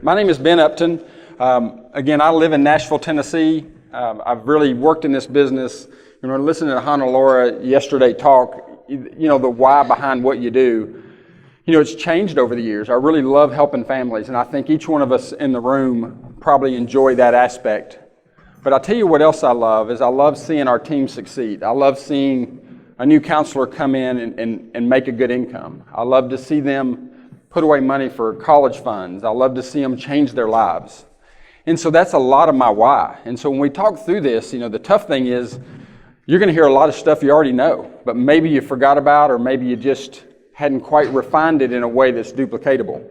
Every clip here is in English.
My name is Ben Upton. Again, I live in Nashville, Tennessee. I've really worked in this business. You know, listening to Hannah yesterday talk, you know, the why behind what you do, you know, it's changed over the years. I really love helping families, and I think each one of us in the room probably enjoy that aspect. But I'll tell you what else I love is I love seeing our team succeed. I love seeing a new counselor come in and make a good income. I love to see them put away money for college funds. I love to see them change their lives. And so that's a lot of my why. And so when we talk through this, you know, the tough thing is you're going to hear a lot of stuff you already know, but maybe you forgot about, or maybe you just hadn't quite refined it in a way that's duplicatable.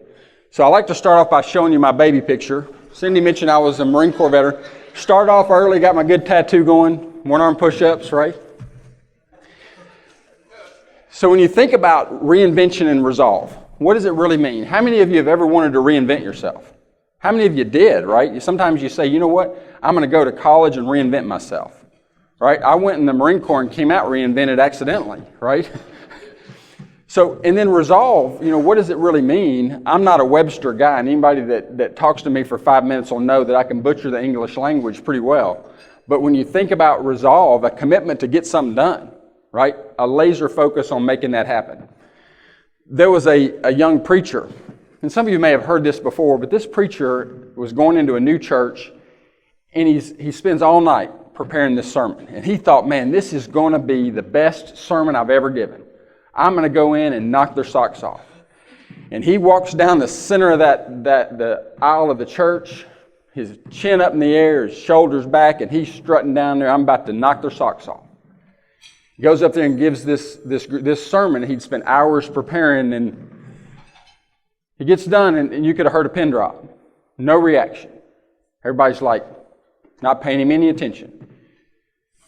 So I like to start off by showing you my baby picture. Cindy mentioned I was a Marine Corps veteran. Started off early, got my good tattoo going, one arm push-ups, right? So when you think about reinvention and resolve, what does it really mean? How many of you have ever wanted to reinvent yourself? How many of you did, right? Sometimes you say, you know what? I'm going to go to college and reinvent myself, right? I went in the Marine Corps and came out reinvented accidentally, right? So, and then resolve, you know, what does it really mean? I'm not a Webster guy, and anybody that talks to me for 5 minutes will know that I can butcher the English language pretty well. But when you think about resolve, a commitment to get something done, right? A laser focus on making that happen. There was a young preacher, and some of you may have heard this before, but this preacher was going into a new church, and he spends all night preparing this sermon. And he thought, man, this is going to be the best sermon I've ever given. I'm going to go in and knock their socks off. And he walks down the center of the aisle of the church, his chin up in the air, his shoulders back, and he's strutting down there. I'm about to knock their socks off. He goes up there and gives this sermon he'd spent hours preparing, and he gets done, and you could have heard a pin drop. No reaction. Everybody's like, not paying him any attention.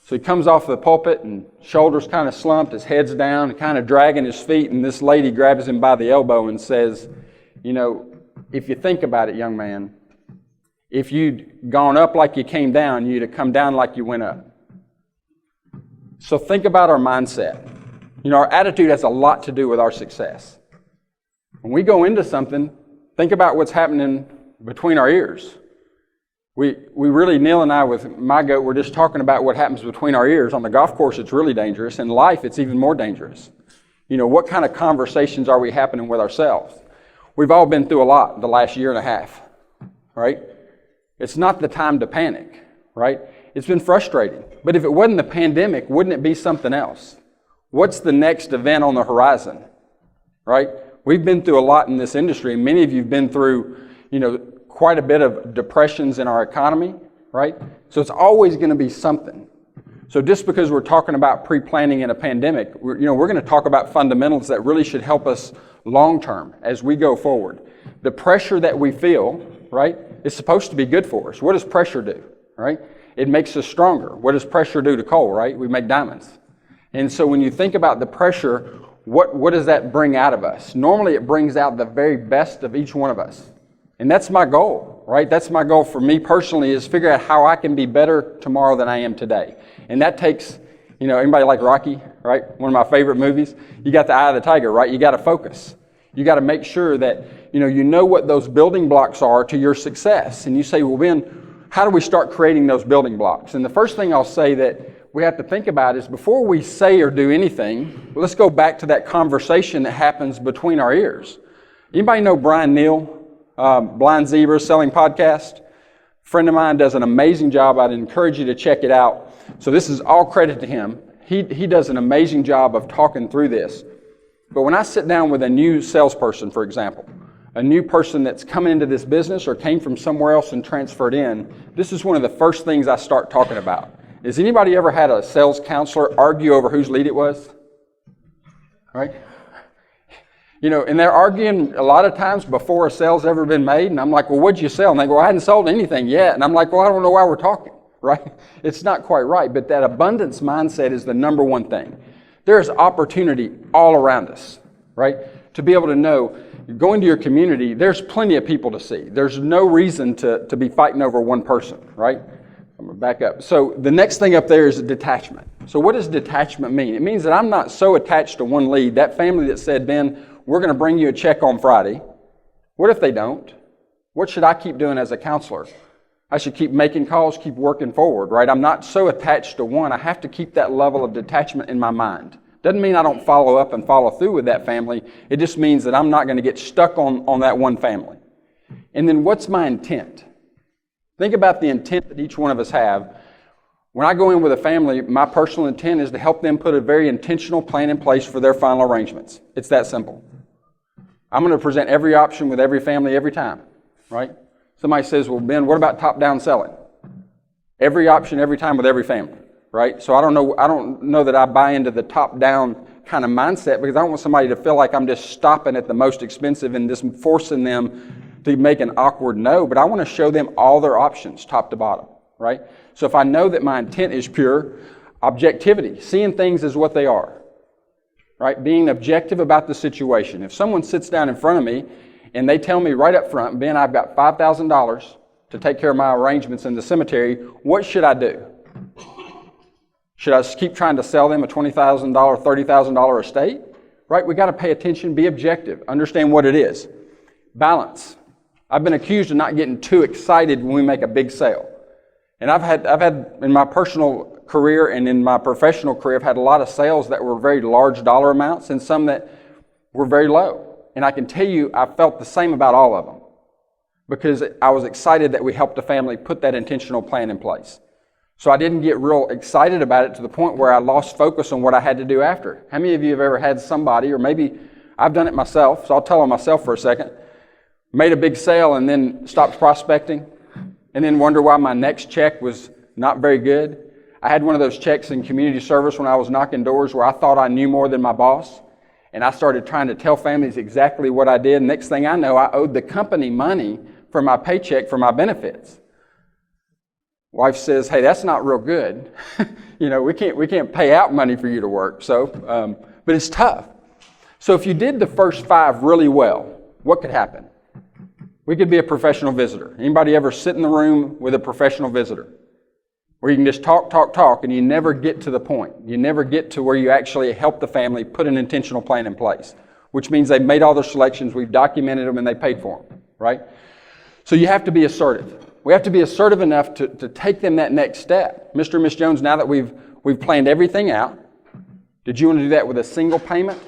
So he comes off the pulpit, and shoulders kind of slumped, his head's down, kind of dragging his feet, and this lady grabs him by the elbow and says, you know, if you think about it, young man, if you'd gone up like you came down, you'd have come down like you went up. So think about our mindset. You know, our attitude has a lot to do with our success. When we go into something, think about what's happening between our ears. We really, Neil and I with my goat, we're just talking about what happens between our ears. On the golf course, it's really dangerous. In life, it's even more dangerous. You know, what kind of conversations are we happening with ourselves? We've all been through a lot the last year and a half, right? It's not the time to panic, right? It's been frustrating. But if it wasn't the pandemic, wouldn't it be something else? What's the next event on the horizon, right? We've been through a lot in this industry, and many of you have been through, you know, quite a bit of depressions in our economy, right? So it's always going to be something. So just because we're talking about pre-planning in a pandemic, we're going to talk about fundamentals that really should help us long-term as we go forward. The pressure that we feel, right, is supposed to be good for us. What does pressure do, right? It makes us stronger. What does pressure do to coal, right? We make diamonds. And so when you think about the pressure, what does that bring out of us? Normally it brings out the very best of each one of us. And that's my goal, right? That's my goal for me personally, is figure out how I can be better tomorrow than I am today. And that takes, you know, anybody like Rocky, right? One of my favorite movies. You got the eye of the tiger, right? You got to focus. You got to make sure that, you know what those building blocks are to your success. And you say, well, Ben, how do we start creating those building blocks? And the first thing I'll say that we have to think about is before we say or do anything, let's go back to that conversation that happens between our ears. Anybody know Brian Neal? Blind Zebra Selling Podcast. A friend of mine does an amazing job. I'd encourage you to check it out. So this is all credit to him. He does an amazing job of talking through this. But when I sit down with a new salesperson, for example, a new person that's coming into this business or came from somewhere else and transferred in, this is one of the first things I start talking about. Has anybody ever had a sales counselor argue over whose lead it was? Right? You know, and they're arguing a lot of times before a sale's ever been made, and I'm like, well, what'd you sell? And they go, well, I hadn't sold anything yet. And I'm like, well, I don't know why we're talking, right? It's not quite right, but that abundance mindset is the number one thing. There's opportunity all around us, right? To be able to know, going to your community, there's plenty of people to see. There's no reason to be fighting over one person, right? I'm going to back up. So the next thing up there is detachment. So what does detachment mean? It means that I'm not so attached to one lead. That family that said, Ben, we're going to bring you a check on Friday. What if they don't? What should I keep doing as a counselor? I should keep making calls, keep working forward, right? I'm not so attached to one. I have to keep that level of detachment in my mind. Doesn't mean I don't follow up and follow through with that family. It just means that I'm not going to get stuck on that one family. And then what's my intent? Think about the intent that each one of us have. When I go in with a family, my personal intent is to help them put a very intentional plan in place for their final arrangements. It's that simple. I'm going to present every option with every family every time, right? Somebody says, well, Ben, what about top-down selling? Every option every time with every family. Right? So I don't know that I buy into the top-down kind of mindset, because I don't want somebody to feel like I'm just stopping at the most expensive and just forcing them to make an awkward no, but I want to show them all their options, top to bottom, right? So if I know that my intent is pure, objectivity, seeing things as what they are, right? Being objective about the situation. If someone sits down in front of me and they tell me right up front, Ben, I've got $5,000 to take care of my arrangements in the cemetery, what should I do? Should I keep trying to sell them a $20,000, $30,000 estate? Right? We got to pay attention, be objective, understand what it is. Balance. I've been accused of not getting too excited when we make a big sale. And I've had in my personal career and in my professional career, I've had a lot of sales that were very large dollar amounts and some that were very low. And I can tell you, I felt the same about all of them, because I was excited that we helped the family put that intentional plan in place. So I didn't get real excited about it to the point where I lost focus on what I had to do after. How many of you have ever had somebody, or maybe I've done it myself, so I'll tell on myself for a second, made a big sale and then stopped prospecting, and then wonder why my next check was not very good? I had one of those checks in community service when I was knocking doors where I thought I knew more than my boss, and I started trying to tell families exactly what I did. Next thing I know, I owed the company money for my paycheck for my benefits. Wife says, hey, that's not real good. We can't pay out money for you to work. So, but it's tough. So if you did the first 5 really well, what could happen? We could be a professional visitor. Anybody ever sit in the room with a professional visitor? Where you can just talk, and you never get to the point. You never get to where you actually help the family put an intentional plan in place, which means they've made all their selections, we've documented them, and they paid for them, right? So you have to be assertive. We have to be assertive enough to take them that next step. Mr. and Miss Jones, now that we've planned everything out, did you want to do that with a single payment,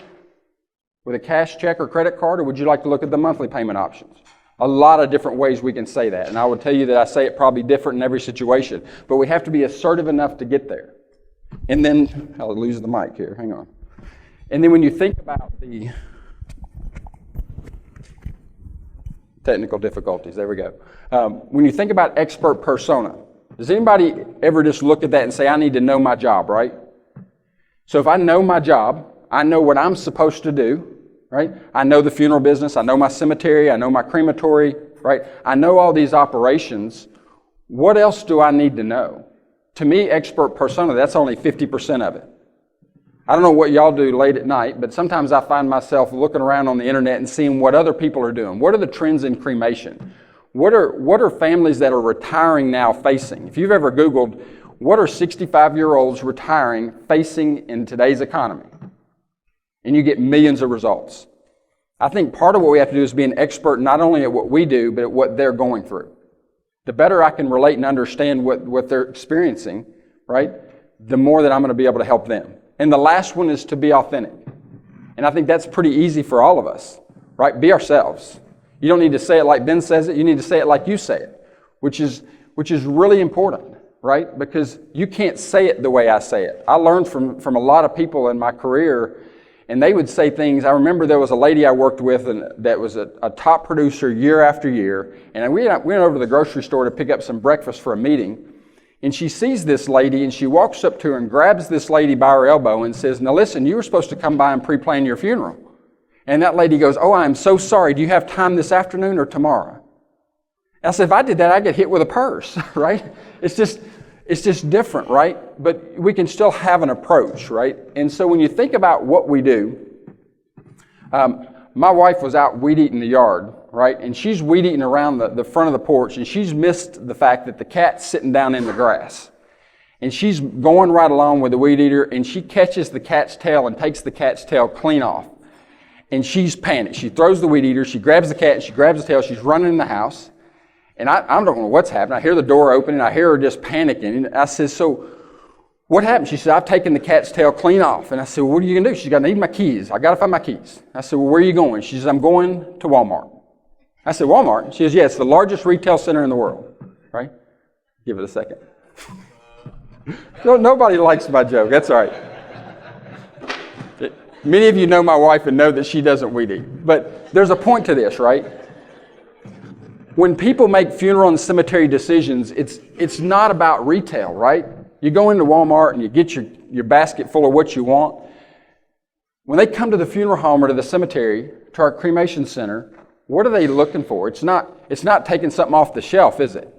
with a cash check or credit card, or would you like to look at the monthly payment options? A lot of different ways we can say that, and I would tell you that I say it probably different in every situation, but we have to be assertive enough to get there. And then, I'll lose the mic here, hang on. And then when you think about the technical difficulties, there we go. When you think about expert persona, does anybody ever just look at that and say, I need to know my job, right? So if I know my job, I know what I'm supposed to do, right? I know the funeral business, I know my cemetery, I know my crematory, right? I know all these operations. What else do I need to know? To me, expert persona, that's only 50% of it. I don't know what y'all do late at night, but sometimes I find myself looking around on the internet and seeing what other people are doing. What are the trends in cremation? What are families that are retiring now facing? If you've ever Googled, what are 65-year-olds retiring facing in today's economy? And you get millions of results. I think part of what we have to do is be an expert not only at what we do, but at what they're going through. The better I can relate and understand what they're experiencing, right, the more that I'm going to be able to help them. And the last one is to be authentic. And I think that's pretty easy for all of us, right? Be ourselves. You don't need to say it like Ben says it. You need to say it like you say it, which is really important, right? Because you can't say it the way I say it. I learned from a lot of people in my career, and they would say things. I remember there was a lady I worked with that was a top producer year after year, and we went over to the grocery store to pick up some breakfast for a meeting, and she sees this lady, and she walks up to her and grabs this lady by her elbow and says, now listen, you were supposed to come by and pre-plan your funeral. And that lady goes, oh, I'm so sorry. Do you have time this afternoon or tomorrow? And I said, if I did that, I'd get hit with a purse, right? It's just different, right? But we can still have an approach, right? And so when you think about what we do, my wife was out weed eating the yard, right? And she's weed eating around the front of the porch, and she's missed the fact that the cat's sitting down in the grass. And she's going right along with the weed eater, and she catches the cat's tail and takes the cat's tail clean off. And she's panicked. She throws the weed eater, she grabs the cat, she grabs the tail, she's running in the house. And I don't know what's happening. I hear the door open, and I hear her just panicking. And I said, so what happened? She said, I've taken the cat's tail clean off. And I said, well, what are you going to do? She said, I need my keys. I got to find my keys. I said, well, where are you going? She said, I'm going to Walmart. I said, Walmart? She says, yeah, it's the largest retail center in the world, right? Give it a second. No, nobody likes my joke. That's all right. Many of you know my wife and know that she doesn't weed eat. But there's a point to this, right? When people make funeral and cemetery decisions, it's not about retail, right? You go into Walmart and you get your basket full of what you want. When they come to the funeral home or to the cemetery, to our cremation center, what are they looking for? It's not taking something off the shelf, is it?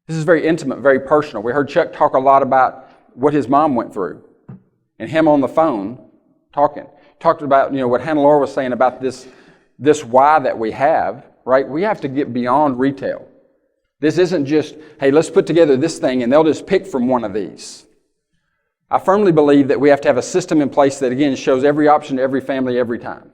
This is very intimate, very personal. We heard Chuck talk a lot about what his mom went through, and him on the phone talking. Talked about, what Hannah Laura was saying about this why that we have, right? We have to get beyond retail. This isn't just, hey, let's put together this thing and they'll just pick from one of these. I firmly believe that we have to have a system in place that, again, shows every option to every family every time,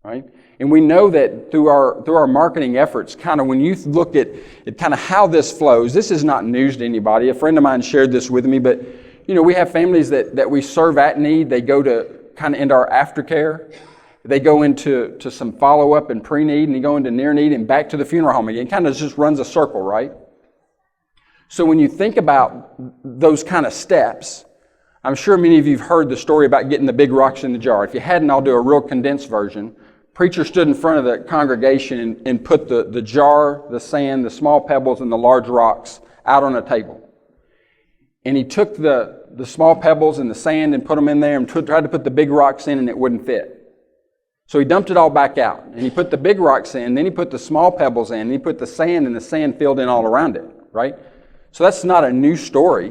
right? And we know that through our marketing efforts, kind of when you look at kind of how this flows, this is not news to anybody. A friend of mine shared this with me, but we have families that we serve at need. They go to kind of into our aftercare. They go into some follow-up and pre-need, and they go into near need and back to the funeral home again. It kind of just runs a circle, right? So when you think about those kind of steps, I'm sure many of you have heard the story about getting the big rocks in the jar. If you hadn't, I'll do a real condensed version. Preacher stood in front of the congregation and put the jar, the sand, the small pebbles, and the large rocks out on a table. And he took the small pebbles and the sand and put them in there and tried to put the big rocks in, and it wouldn't fit. So he dumped it all back out. And he put the big rocks in, then he put the small pebbles in, and he put the sand filled in all around it, right? So that's not a new story.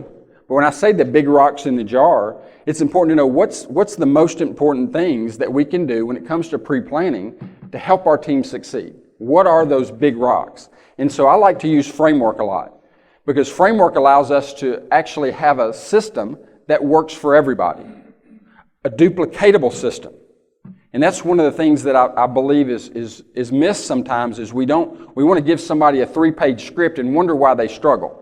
But when I say the big rocks in the jar, it's important to know what's the most important things that we can do when it comes to pre-planning to help our team succeed. What are those big rocks? And so I like to use framework a lot, because framework allows us to actually have a system that works for everybody, a duplicatable system. And that's one of the things that I believe is missed sometimes, is we want to give somebody a 3-page script and wonder why they struggle.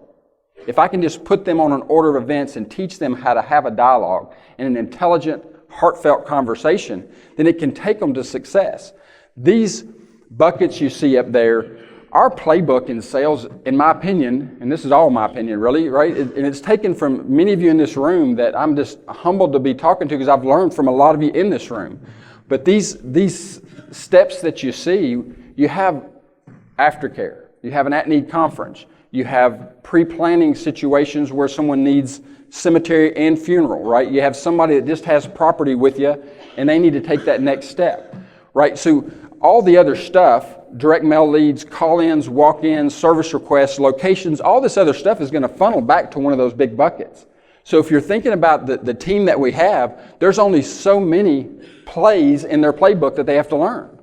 If I can just put them on an order of events and teach them how to have a dialogue and an intelligent, heartfelt conversation, then it can take them to success. These buckets you see up there, our playbook in sales, in my opinion, and this is all my opinion really, right? And it's taken from many of you in this room that I'm just humbled to be talking to, because I've learned from a lot of you in this room. But these steps that you see, you have aftercare, you have an AtNeed Conference, you have pre-planning situations where someone needs cemetery and funeral, right? You have somebody that just has property with you and they need to take that next step, right? So all the other stuff, direct mail leads, call-ins, walk-ins, service requests, locations, all this other stuff is going to funnel back to one of those big buckets. So if you're thinking about the team that we have, there's only so many plays in their playbook that they have to learn.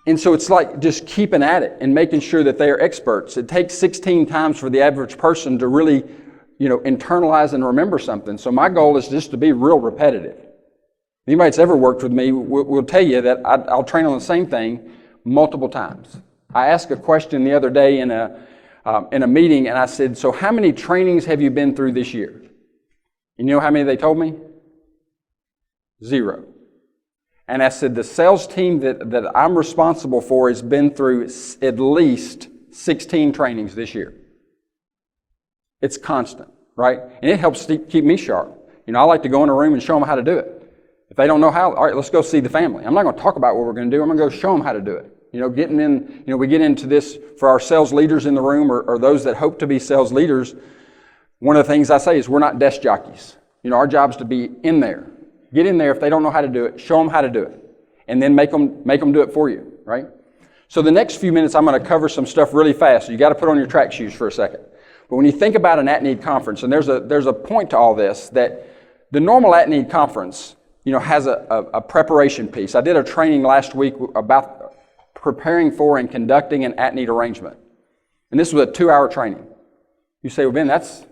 And so it's like just keeping at it and making sure that they are experts. It takes 16 times for the average person to really, internalize and remember something. So my goal is just to be real repetitive. Anybody that's ever worked with me will tell you that I'll train on the same thing multiple times. I asked a question the other day in a meeting, and I said, so how many trainings have you been through this year? And you know how many they told me? 0. And I said, the sales team that I'm responsible for has been through at least 16 trainings this year. It's constant, right? And it helps keep me sharp. I like to go in a room and show them how to do it. If they don't know how, all right, let's go see the family. I'm not going to talk about what we're going to do. I'm going to go show them how to do it. Getting in, we get into this for our sales leaders in the room or those that hope to be sales leaders. One of the things I say is we're not desk jockeys. Our job is to be in there. Get in there. If they don't know how to do it, show them how to do it. And then make them do it for you, right? So the next few minutes, I'm going to cover some stuff really fast. So you got to put on your track shoes for a second. But when you think about an AtNeed Conference, and there's a point to all this, that the normal AtNeed Conference, has a preparation piece. I did a training last week about preparing for and conducting an AtNeed arrangement. And this was a 2-hour training. You say, well, Ben, that's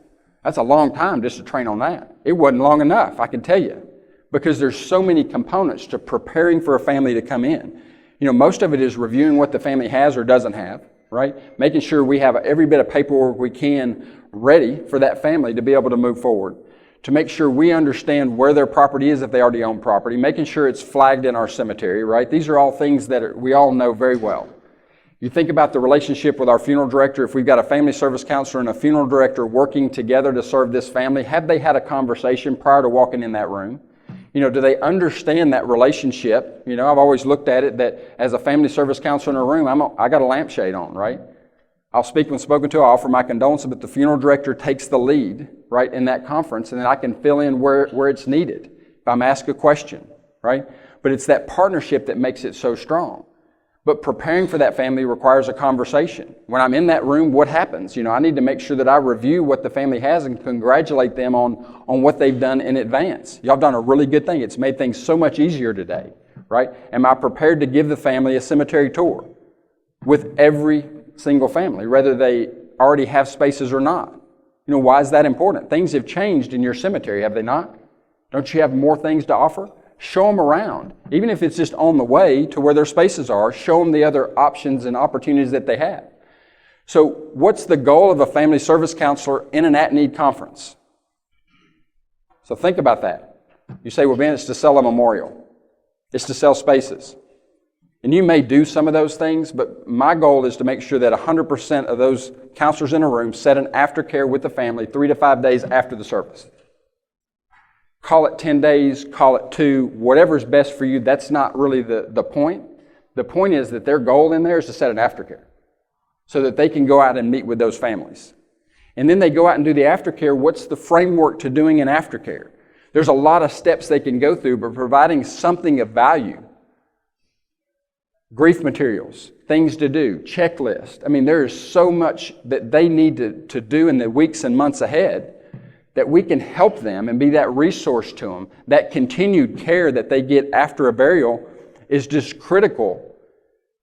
a long time just to train on that. It wasn't long enough, I can tell you, because there's so many components to preparing for a family to come in. Most of it is reviewing what the family has or doesn't have, right? Making sure we have every bit of paperwork we can ready for that family to be able to move forward. To make sure we understand where their property is if they already own property, making sure it's flagged in our cemetery, right? These are all things that we all know very well. You think about the relationship with our funeral director. If we've got a family service counselor and a funeral director working together to serve this family, have they had a conversation prior to walking in that room? Do they understand that relationship? I've always looked at it that as a family service counselor in a room, I got a lampshade on, right? I'll speak when spoken to, I'll offer my condolences, but the funeral director takes the lead, right, in that conference, and then I can fill in where it's needed if I'm asked a question, right? But it's that partnership that makes it so strong. But preparing for that family requires a conversation. When I'm in that room, what happens? I need to make sure that I review what the family has and congratulate them on what they've done in advance. Y'all done a really good thing. It's made things so much easier today, right? Am I prepared to give the family a cemetery tour with every single family, whether they already have spaces or not? Why is that important? Things have changed in your cemetery, have they not? Don't you have more things to offer? Show them around. Even if it's just on the way to where their spaces are, show them the other options and opportunities that they have. So what's the goal of a family service counselor in an AtNeed conference? So think about that. You say, well, Ben, it's to sell a memorial. It's to sell spaces. And you may do some of those things, but my goal is to make sure that 100% of those counselors in a room set an aftercare with the family 3 to 5 days after the service. Call it 10 days, call it 2, whatever's best for you. That's not really the point. The point is that their goal in there is to set an aftercare so that they can go out and meet with those families. And then they go out and do the aftercare. What's the framework to doing an aftercare? There's a lot of steps they can go through, but providing something of value. Grief materials, things to do, checklist. There is so much that they need to do in the weeks and months ahead that we can help them and be that resource to them. That continued care that they get after a burial is just critical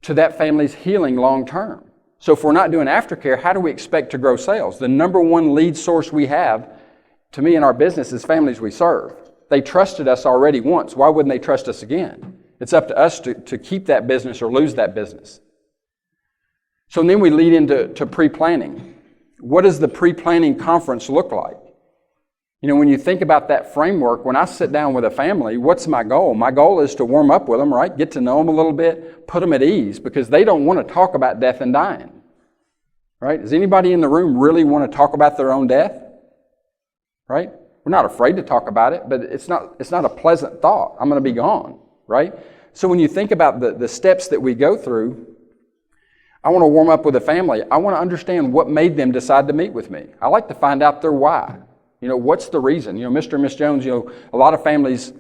to that family's healing long term. So if we're not doing aftercare, how do we expect to grow sales? The number one lead source we have, to me, in our business is families we serve. They trusted us already once. Why wouldn't they trust us again? It's up to us to keep that business or lose that business. So then we lead into pre-planning. What does the pre-planning conference look like? When you think about that framework, when I sit down with a family, what's my goal? My goal is to warm up with them, right? Get to know them a little bit, put them at ease, because they don't want to talk about death and dying, right? Does anybody in the room really want to talk about their own death, right? We're not afraid to talk about it, but it's not a pleasant thought. I'm going to be gone, right? So when you think about the steps that we go through, I want to warm up with a family. I want to understand what made them decide to meet with me. I like to find out their why. What's the reason? Mr. and Miss Jones, a lot of families,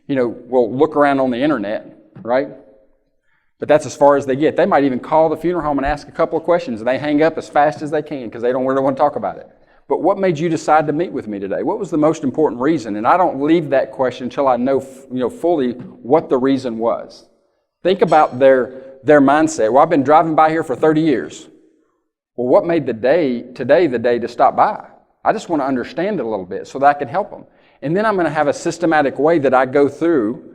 will look around on the internet, right? But that's as far as they get. They might even call the funeral home and ask a couple of questions, and they hang up as fast as they can because they don't really want to talk about it. But what made you decide to meet with me today? What was the most important reason? And I don't leave that question until I know, fully what the reason was. Think about their mindset. Well, I've been driving by here for 30 years. Well, what made today the day to stop by? I just want to understand it a little bit so that I can help them. And then I'm going to have a systematic way that I go through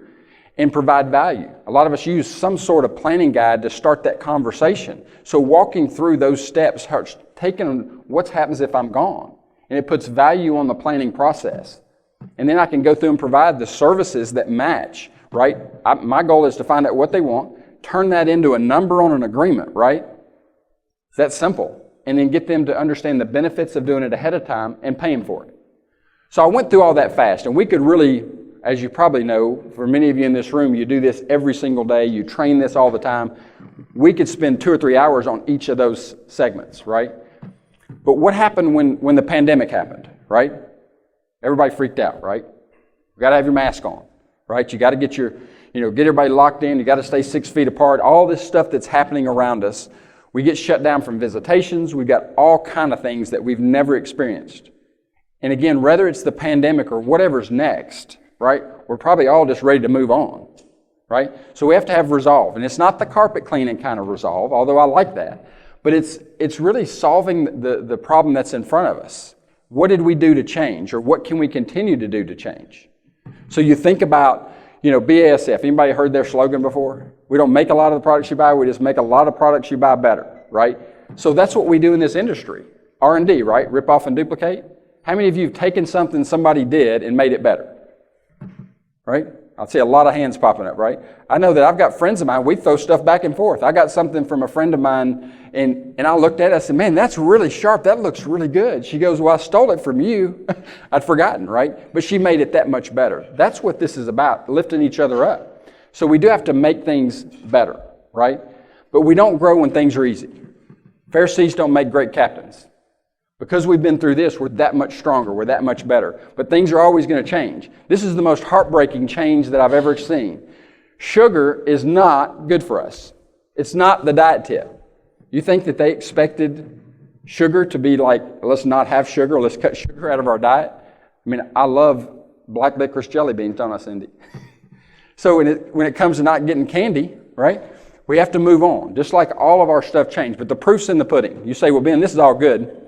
and provide value. A lot of us use some sort of planning guide to start that conversation. So walking through those steps, taking what happens if I'm gone, and it puts value on the planning process. And then I can go through and provide the services that match, right? My goal is to find out what they want, turn that into a number on an agreement, right? It's that simple. And then get them to understand the benefits of doing it ahead of time and paying for it. So I went through all that fast, and we could really, as you probably know, for many of you in this room, you do this every single day, you train this all the time. We could spend 2 or 3 hours on each of those segments, right? But what happened when the pandemic happened, right? Everybody freaked out, right? You got to have your mask on, right? You got to get get everybody locked in. You got to stay 6 feet apart. All this stuff that's happening around us. We get shut down from visitations. We've got all kind of things that we've never experienced. And again, whether it's the pandemic or whatever's next, right? We're probably all just ready to move on, right? So we have to have resolve. And it's not the carpet cleaning kind of resolve, although I like that. But it's really solving the problem that's in front of us. What did we do to change, or what can we continue to do to change? So you think about, BASF. Anybody heard their slogan before? We don't make a lot of the products you buy, we just make a lot of products you buy better, right? So that's what we do in this industry. R&D, right? Rip off and duplicate. How many of you have taken something somebody did and made it better? Right? I'll see a lot of hands popping up, right? I know that I've got friends of mine, we throw stuff back and forth. I got something from a friend of mine, and I looked at it, I said, man, that's really sharp, that looks really good. She goes, well, I stole it from you. I'd forgotten, right? But she made it that much better. That's what this is about, lifting each other up. So we do have to make things better, right? But we don't grow when things are easy. Fair seas don't make great captains. Because we've been through this, we're that much stronger, we're that much better. But things are always going to change. This is the most heartbreaking change that I've ever seen. Sugar is not good for us. It's not the diet tip. You think that they expected sugar to be like, let's not have sugar, let's cut sugar out of our diet? I mean, I love black licorice jelly beans, don't I, Cindy? So when it comes to not getting candy, right, we have to move on. Just like all of our stuff changed. But the proof's in the pudding. You say, well, Ben, this is all good.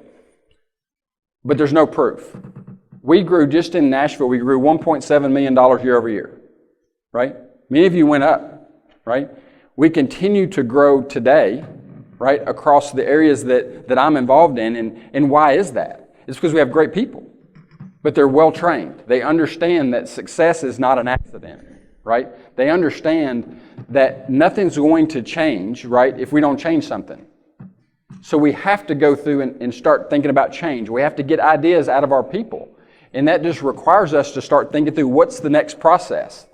But there's no proof. We grew, just in Nashville, we grew $1.7 million year over year, right? Many of you went up, right? We continue to grow today, right, across the areas that I'm involved in. And why is that? It's because we have great people, but they're well trained. They understand that success is not an accident, right? They understand that nothing's going to change, right, if we don't change something. So we have to go through and start thinking about change. We have to get ideas out of our people. And that just requires us to start thinking through what's the next process.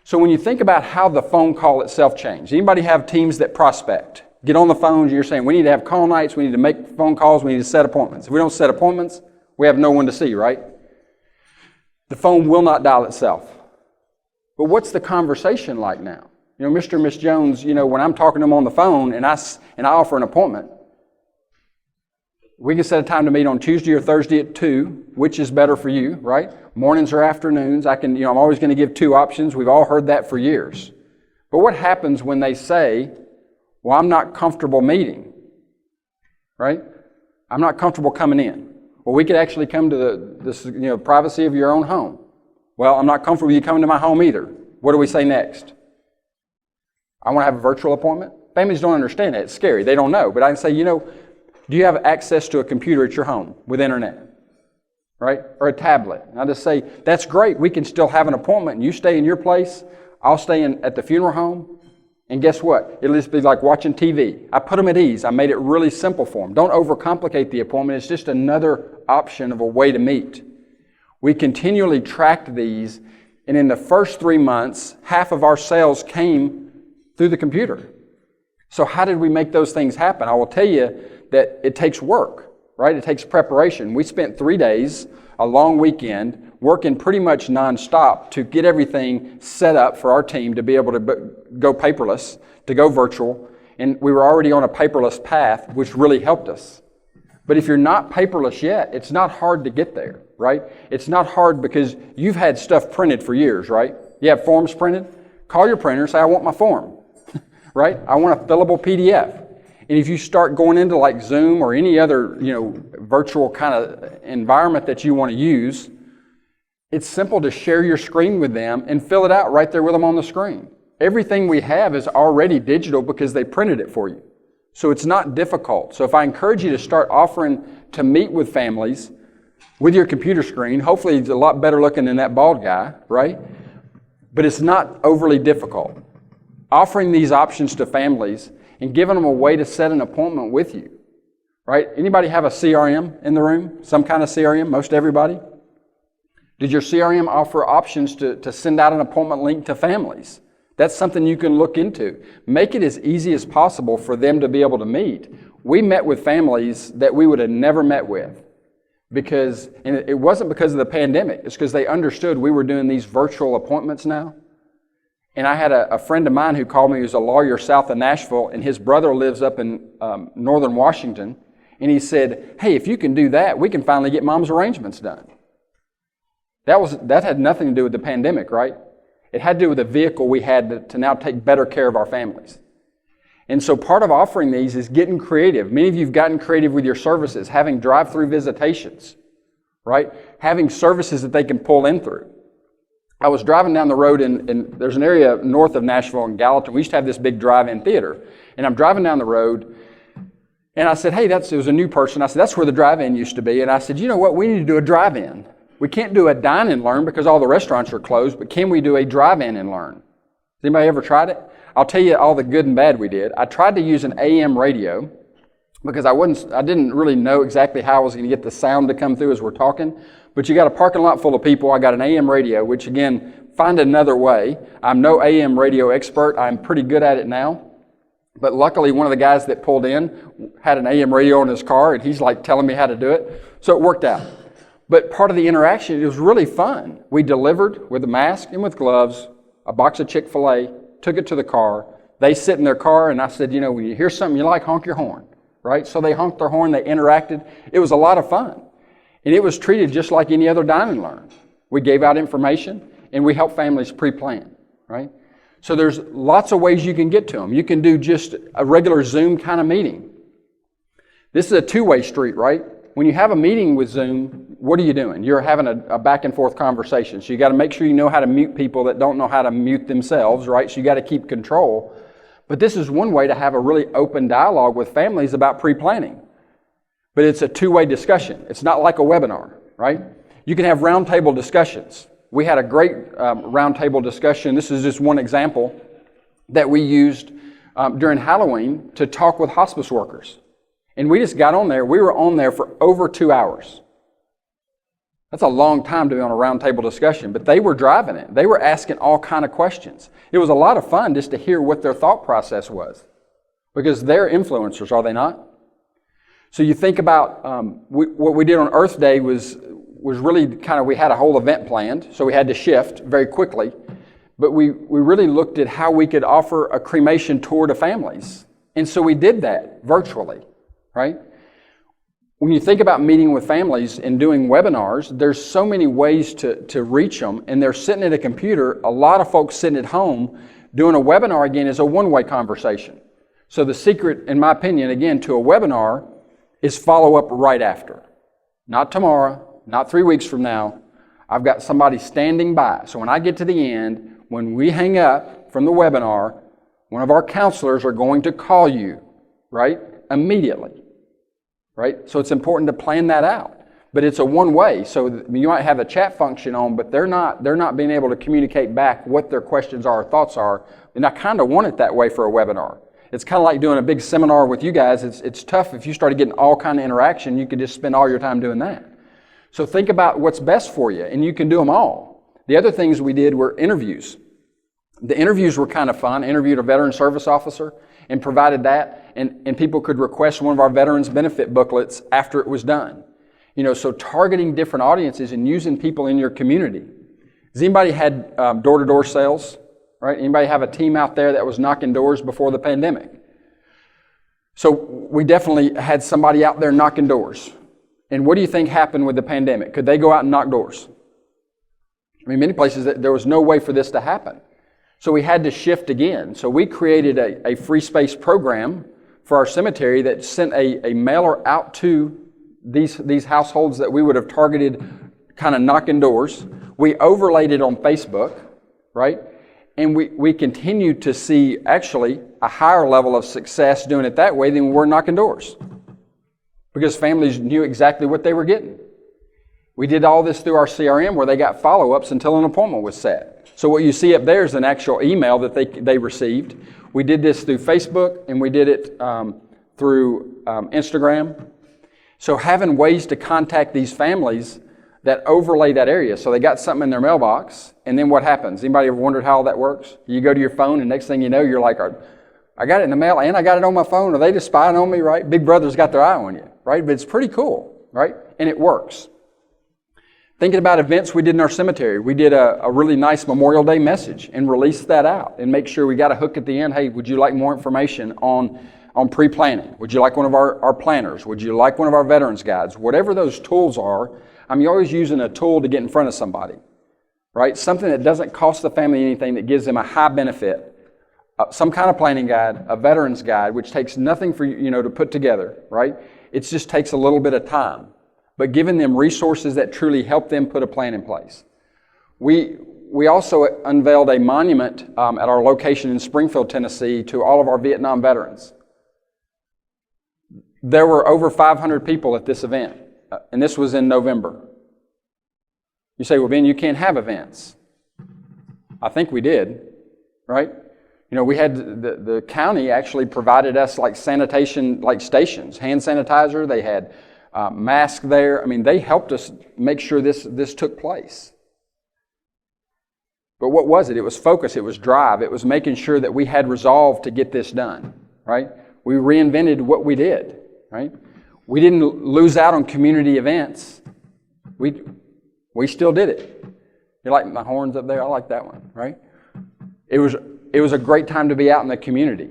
So when you think about how the phone call itself changed, anybody have teams that prospect? Get on the phones, you're saying, we need to have call nights, we need to make phone calls, we need to set appointments. If we don't set appointments, we have no one to see, right? The phone will not dial itself. But what's the conversation like now? You know, Mr. and Miss Jones, you know, when I'm talking to them on the phone and I offer an appointment, we can set a time to meet on Tuesday or Thursday at 2, which is better for you, right? Mornings or afternoons. I'm always going to give 2 options. We've all heard that for years. But what happens when they say, well, I'm not comfortable meeting, right? I'm not comfortable coming in. Well, we could actually come to the privacy of your own home. Well, I'm not comfortable with you coming to my home either. What do we say next? I want to have a virtual appointment. Families don't understand that. It's scary. They don't know. But I can say, do you have access to a computer at your home with internet? Right? Or a tablet. And I just say, that's great. We can still have an appointment. And you stay in your place. I'll stay at the funeral home. And guess what? It'll just be like watching TV. I put them at ease. I made it really simple for them. Don't overcomplicate the appointment. It's just another option of a way to meet. We continually tracked these. And in the first 3 months, half of our sales came through the computer. So how did we make those things happen? I will tell you that it takes work, right? It takes preparation. We spent 3 days, a long weekend, working pretty much nonstop to get everything set up for our team to be able to go paperless, to go virtual. And we were already on a paperless path, which really helped us. But if you're not paperless yet, it's not hard to get there, right? It's not hard because you've had stuff printed for years, right? You have forms printed? Call your printer, say, I want my form, right? I want a fillable PDF. And if you start going into like Zoom or any other, virtual kind of environment that you want to use, it's simple to share your screen with them and fill it out right there with them on the screen. Everything we have is already digital because they printed it for you. So it's not difficult. So if I encourage you to start offering to meet with families with your computer screen, hopefully it's a lot better looking than that bald guy, right? But it's not overly difficult. Offering these options to families and giving them a way to set an appointment with you, right? Anybody have a CRM in the room? Some kind of CRM? Most everybody? Did your CRM offer options to send out an appointment link to families? That's something you can look into. Make it as easy as possible for them to be able to meet. We met with families that we would have never met with and it wasn't because of the pandemic. It's because they understood we were doing these virtual appointments now. And I had a friend of mine who called me who's a lawyer south of Nashville, and his brother lives up in northern Washington. And he said, hey, if you can do that, we can finally get mom's arrangements done. That had nothing to do with the pandemic, right? It had to do with the vehicle we had to now take better care of our families. And so part of offering these is getting creative. Many of you have gotten creative with your services, having drive-through visitations, right? Having services that they can pull in through. I was driving down the road and there's an area north of Nashville in Gallatin. We used to have this big drive-in theater. And I'm driving down the road And I said, hey, it was a new person. I said, that's where the drive-in used to be. And I said, you know what, we need to do a drive-in. We can't do a dine and learn because all the restaurants are closed, but can we do a drive-in and learn? Has anybody ever tried it? I'll tell you all the good and bad we did. I tried to use an AM radio because I didn't really know exactly how I was going to get the sound to come through as we're talking. But you got a parking lot full of people. I got an AM radio, which again, find another way. I'm no AM radio expert. I'm pretty good at it now. But luckily, one of the guys that pulled in had an AM radio in his car, and he's like telling me how to do it. So it worked out. But part of the interaction, it was really fun. We delivered with a mask and with gloves, a box of Chick-fil-A, took it to the car. They sit in their car, and I said, you know, when you hear something you like, honk your horn, right? So they honked their horn, they interacted. It was a lot of fun. And it was treated just like any other dine and learn. We gave out information, and we helped families pre-plan, right? So there's lots of ways you can get to them. You can do just a regular Zoom kind of meeting. This is a two-way street, right? When you have a meeting with Zoom, what are you doing? You're having a back and forth conversation. So you got to make sure you know how to mute people that don't know how to mute themselves, right? So you got to keep control. But this is one way to have a really open dialogue with families about pre-planning. But it's a two-way discussion. It's not like a webinar, right? You can have roundtable discussions. We had a great roundtable discussion. This is just one example that we used during Halloween to talk with hospice workers. And we just got on there. We were on there for over 2 hours. That's a long time to be on a roundtable discussion, but they were driving it. They were asking all kind of questions. It was a lot of fun just to hear what their thought process was, because they're influencers, are they not? So you think about what we did on Earth Day was really kind of, we had a whole event planned, so we had to shift very quickly. But we really looked at how we could offer a cremation tour to families. And so we did that virtually, right? When you think about meeting with families and doing webinars, there's so many ways to reach them, and they're sitting at a computer. A lot of folks sitting at home doing a webinar, again, is a one-way conversation. So the secret, in my opinion, again, to a webinar is follow up right after. Not tomorrow, not 3 weeks from now. I've got somebody standing by. So when I get to the end, when we hang up from the webinar, one of our counselors are going to call you, right? Immediately, right? So it's important to plan that out. But it's a one-way. So you might have a chat function on, but they're not being able to communicate back what their questions are or thoughts are. And I kind of want it that way for a webinar. It's kind of like doing a big seminar with you guys. It's tough if you started getting all kind of interaction. You could just spend all your time doing that. So think about what's best for you, and you can do them all. The other things we did were interviews. The interviews were kind of fun. I interviewed a veteran service officer and provided that, and people could request one of our veterans benefit booklets after it was done. You know, so targeting different audiences and using people in your community. Has anybody had door-to-door sales? Right? Anybody have a team out there that was knocking doors before the pandemic? So we definitely had somebody out there knocking doors. And what do you think happened with the pandemic? Could they go out and knock doors? I mean, many places there was no way for this to happen. So we had to shift again. So we created a free space program for our cemetery that sent a mailer out to these households that we would have targeted kind of knocking doors. We overlaid it on Facebook, right? And we continue to see actually a higher level of success doing it that way than we were knocking doors, because families knew exactly what they were getting. We did all this through our CRM where they got follow-ups until an appointment was set. So what you see up there is an actual email that they received. We did this through Facebook, and we did it through Instagram. So having ways to contact these families that overlay that area. So they got something in their mailbox, and then what happens? Anybody ever wondered how that works? You go to your phone, and next thing you know, you're like, I got it in the mail, and I got it on my phone. Are they just spying on me, right? Big Brother's got their eye on you, right? But it's pretty cool, right? And it works. Thinking about events we did in our cemetery, we did a really nice Memorial Day message and released that out and make sure we got a hook at the end. Hey, would you like more information on pre-planning? Would you like one of our planners? Would you like one of our veterans guides? Whatever those tools are, you're always using a tool to get in front of somebody, right? Something that doesn't cost the family anything, that gives them a high benefit. Some kind of planning guide, a veterans guide, which takes nothing for you to put together, right? It just takes a little bit of time, but giving them resources that truly help them put a plan in place. We also unveiled a monument at our location in Springfield, Tennessee, to all of our Vietnam veterans. There were over 500 people at this event, and this was in November. You say, well, Ben, you can't have events. I think we did, right? You know, we had the county actually provided us like sanitation, like stations, hand sanitizer. They had masks there. I mean, they helped us make sure this took place. But what was it? It was focus. It was drive. It was making sure that we had resolve to get this done, right? We reinvented what we did, right? We didn't lose out on community events. We still did it. You like my horns up there? I like that one, right? It was a great time to be out in the community.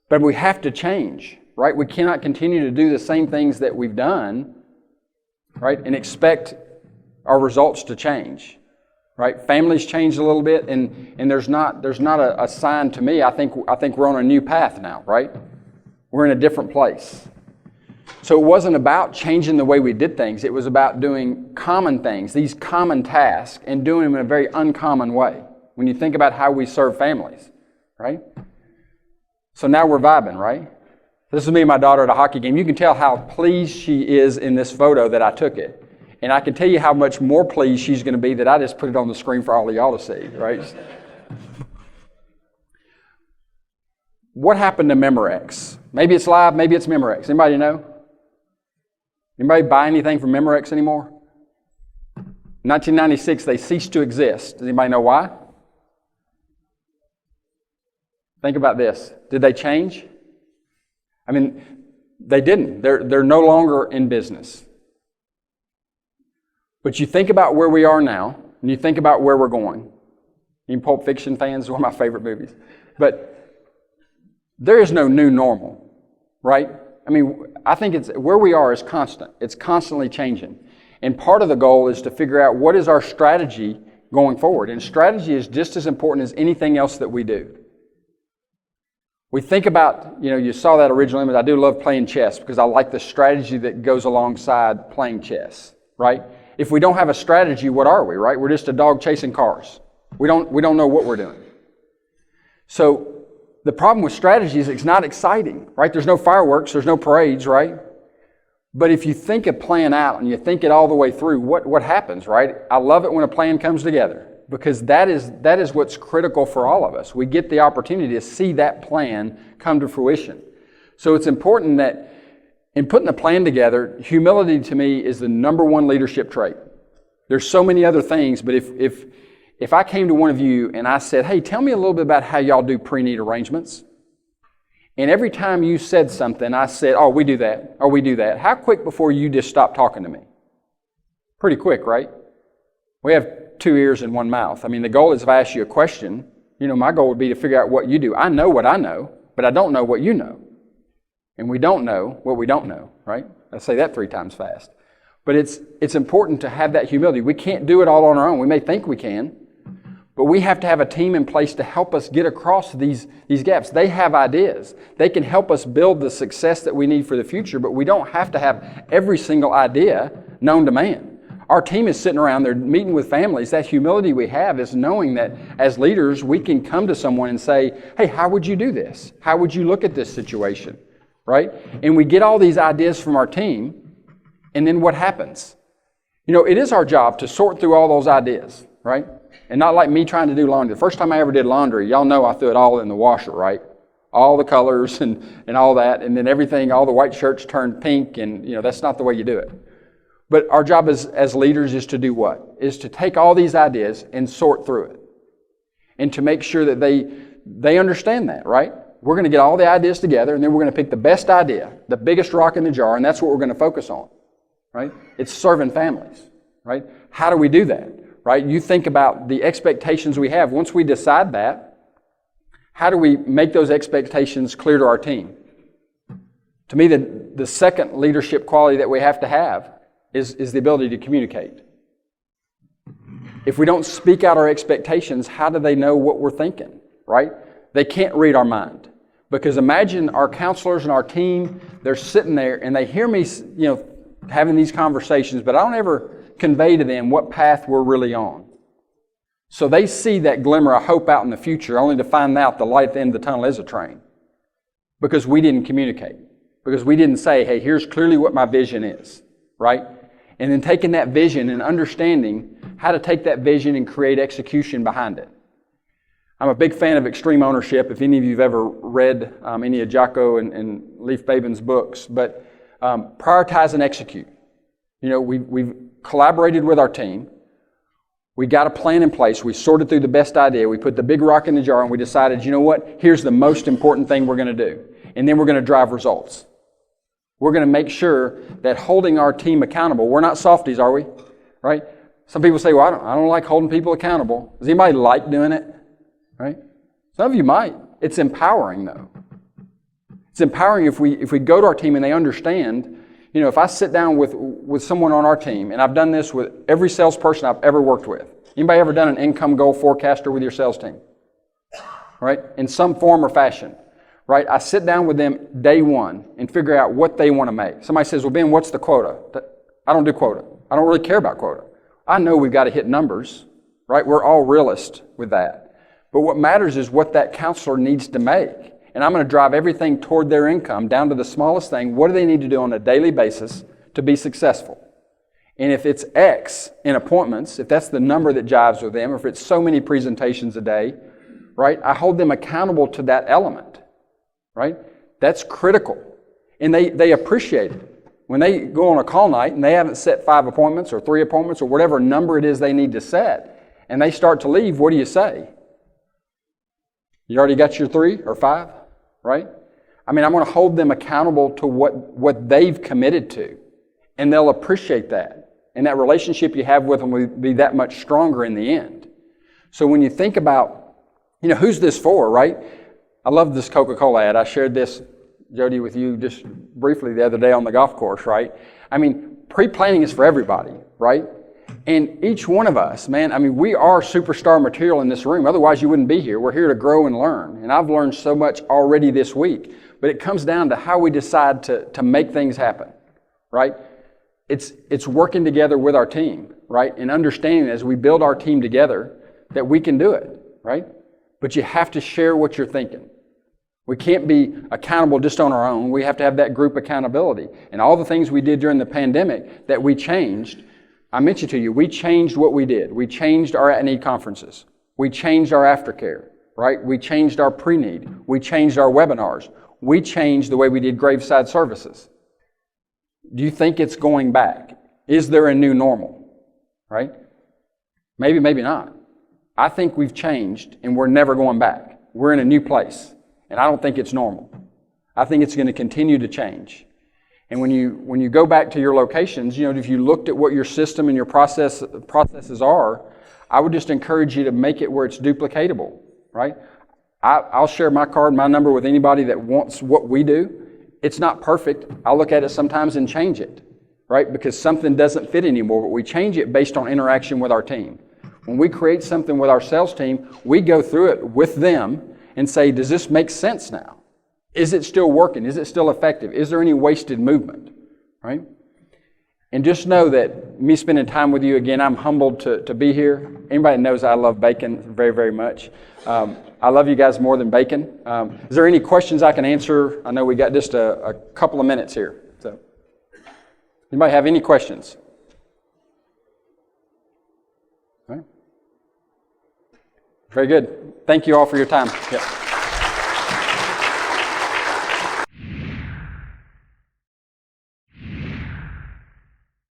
But we have to change, right? We cannot continue to do the same things that we've done, right, and expect our results to change, right? Families changed a little bit, and there's not a sign to me. I think we're on a new path now, right? We're in a different place. So it wasn't about changing the way we did things. It was about doing common things, these common tasks, and doing them in a very uncommon way. When you think about how we serve families, right? So now we're vibing, right? This is me and my daughter at a hockey game. You can tell how pleased she is in this photo that I took it. And I can tell you how much more pleased she's going to be that I just put it on the screen for all of y'all to see, right? What happened to Memorex? Maybe it's live, maybe it's Memorex. Anybody know? Anybody buy anything from Memorex anymore? In 1996, they ceased to exist. Does anybody know why? Think about this. Did they change? I mean, they didn't. They're no longer in business. But you think about where we are now, and you think about where we're going. You Pulp Fiction fans, one of my favorite movies. But there is no new normal, right? I mean, I think it's where we are is constant. It's constantly changing. And part of the goal is to figure out what is our strategy going forward. And strategy is just as important as anything else that we do. We think about, you saw that original image. I do love playing chess because I like the strategy that goes alongside playing chess, right? If we don't have a strategy, what are we, right? We're just a dog chasing cars. We don't know what we're doing. So the problem with strategy is it's not exciting, right? There's no fireworks, there's no parades, right? But if you think a plan out and you think it all the way through, what happens, right? I love it when a plan comes together because that is what's critical for all of us. We get the opportunity to see that plan come to fruition. So it's important that in putting a plan together, humility to me is the number one leadership trait. There's so many other things, but if I came to one of you and I said, hey, tell me a little bit about how y'all do pre-need arrangements. And every time you said something, I said, oh, we do that, or we do that. How quick before you just stopped talking to me? Pretty quick, right? We have 2 ears and 1 mouth. I mean, the goal is if I ask you a question, my goal would be to figure out what you do. I know what I know, but I don't know what you know. And we don't know what we don't know, right? I say that 3 times fast. But it's important to have that humility. We can't do it all on our own. We may think we can, but we have to have a team in place to help us get across these gaps. They have ideas. They can help us build the success that we need for the future, but we don't have to have every single idea known to man. Our team is sitting around there meeting with families. That humility we have is knowing that as leaders, we can come to someone and say, hey, how would you do this? How would you look at this situation? Right? And we get all these ideas from our team, and then what happens? It is our job to sort through all those ideas, right? And not like me trying to do laundry. The first time I ever did laundry, y'all know I threw it all in the washer, right? All the colors and all that, and then everything, all the white shirts turned pink, and that's not the way you do it. But our job as leaders is to do what? Is to take all these ideas and sort through it. And to make sure that they understand that, right? We're going to get all the ideas together, and then we're going to pick the best idea, the biggest rock in the jar, and that's what we're going to focus on, right? It's serving families, right? How do we do that, right? You think about the expectations we have. Once we decide that, how do we make those expectations clear to our team? To me, the second leadership quality that we have to have is the ability to communicate. If we don't speak out our expectations, how do they know what we're thinking, right? They can't read our mind. Because imagine our counselors and our team, they're sitting there and they hear me, having these conversations, but I don't ever convey to them what path we're really on. So they see that glimmer of hope out in the future only to find out the light at the end of the tunnel is a train. Because we didn't communicate. because we didn't say, hey, here's clearly what my vision is, right? And then taking that vision and understanding how to take that vision and create execution behind it. I'm a big fan of extreme ownership, if any of you have ever read any of Jocko and Leif Babin's books, but prioritize and execute. You know, we've collaborated with our team. We got a plan in place. We sorted through the best idea. We put the big rock in the jar and we decided, you know what? Here's the most important thing we're going to do. And then we're going to drive results. We're going to make sure that holding our team accountable, we're not softies, are we? Right? Some people say, well, I don't like holding people accountable. Does anybody like doing it? Right? Some of you might. It's empowering, though. It's empowering if we go to our team and they understand. You know, if I sit down with someone on our team, and I've done this with every salesperson I've ever worked with. Anybody ever done an income goal forecaster with your sales team? Right? In some form or fashion. Right? I sit down with them day one and figure out what they want to make. Somebody says, well, Ben, what's the quota? I don't do quota. I don't really care about quota. I know we've got to hit numbers. Right? We're all realists with that. But what matters is what that counselor needs to make. And I'm going to drive everything toward their income, down to the smallest thing. What do they need to do on a daily basis to be successful? And if it's X in appointments, if that's the number that jives with them, or if it's so many presentations a day, right, I hold them accountable to that element, right? That's critical. And they appreciate it. When they go on a call night and they haven't set 5 appointments or 3 appointments or whatever number it is they need to set, and they start to leave, what do you say? You already got your 3 or 5? Right? I mean, I'm going to hold them accountable to what they've committed to. And they'll appreciate that. And that relationship you have with them will be that much stronger in the end. So when you think about, you know, who's this for, right? I love this Coca-Cola ad. I shared this, Jody, with you just briefly the other day on the golf course, right? I mean, pre-planning is for everybody, right? And each one of us, man, I mean, we are superstar material in this room. Otherwise, you wouldn't be here. We're here to grow and learn. And I've learned so much already this week. But it comes down to how we decide to make things happen, right? It's working together with our team, right? And understanding as we build our team together that we can do it, right? But you have to share what you're thinking. We can't be accountable just on our own. We have to have that group accountability. And all the things we did during the pandemic that we changed, I mentioned to you, we changed what we did. We changed our AtNeed conferences. We changed our Aftercare, right? We changed our pre-need. We changed our webinars. We changed the way we did graveside services. Do you think it's going back? Is there a new normal, right? Maybe, maybe not. I think we've changed and we're never going back. We're in a new place, and I don't think it's normal. I think it's going to continue to change. And when you go back to your locations, you know, if you looked at what your system and your processes are, I would just encourage you to make it where it's duplicatable, right? I'll share my card, my number with anybody that wants what we do. It's not perfect. I'll look at it sometimes and change it, right? Because something doesn't fit anymore, but we change it based on interaction with our team. When we create something with our sales team, we go through it with them and say, does this make sense now? Is it still working? Is it still effective? Is there any wasted movement? Right? And just know that me spending time with you, again, I'm humbled to be here. Anybody knows I love bacon very, very much. I love you guys more than bacon. Is there any questions I can answer? I know we got just a couple of minutes here. So, anybody have any questions? All right. Very good. Thank you all for your time. Yep.